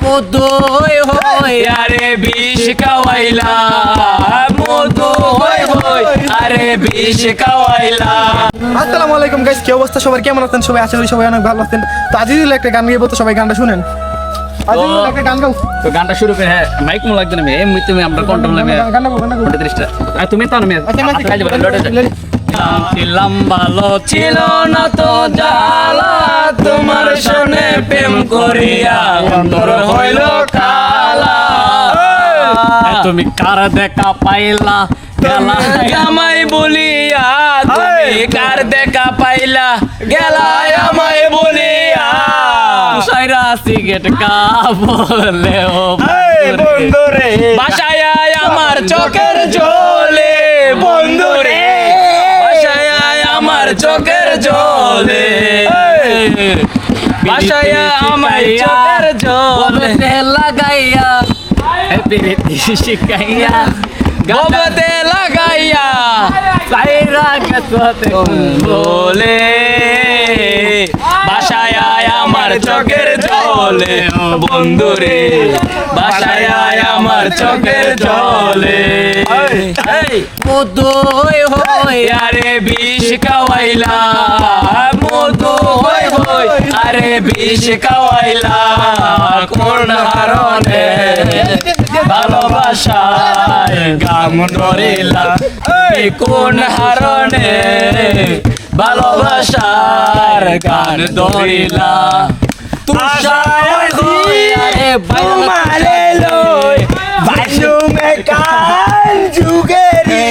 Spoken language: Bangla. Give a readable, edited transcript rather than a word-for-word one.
মধু হই হই আরে বিষ খাওয়াইলা, মধু হই হই আরে বিষ খাওয়াইলা। আসসালামু আলাইকুম গাইস, কি অবস্থা সবার, কেমন আছেন সবাই? আশা করি সবাই অনেক ভালো আছেন। তো আজিজুল একটা গান গাইবো, তো সবাই গানটা শুনেন। আজিজুল একটা গান গাও। তো গানটা শুরু করে, হ্যাঁ মাইক মো লাগবে না, এমনি তুমি আমরা কন্ট্রোল নেবে গানটা গাও, গানটা গাও। 30টা আর তুমি তো আমি আচ্ছা, ছিলাম ভালো ছিল না তো জ্বালা, তোমার সনে প্রেম করিয়া অন্তর হইল কালা। তুমি কার দেখা পাইলা গেলা আমায় বলিয়া, তুমি কার দেখা পাইলা গেলা আমায় বলিয়া, সাইরা সিগারেট কা বলে ও বন্ধুরে, বাসায় আমার চোখের জলে বন্ধুরে, বাসায় আমার চোখের জলে, বাসায় আমার চোখের জলে লাগাইয়া প্রীতি শিখাইয়া, গবতে লাগাইয়া সাইরা গেছতে বলে, বাসায় আমার চোখের জলে বন্ধুরে, বাসায় আমার চোখের জলে। মধু হই হই আরে বিষ খাওয়াইলা, মধু হই হই আরে বিষ খাওয়াইলা, কোন হারণে ভালোবাসায় গাম ধরিলা, কোন হারণে ভালোবাসার গান ধরিলা। তুষার দিয়ে বাইরে লই বাথরুমে কান যুগেরি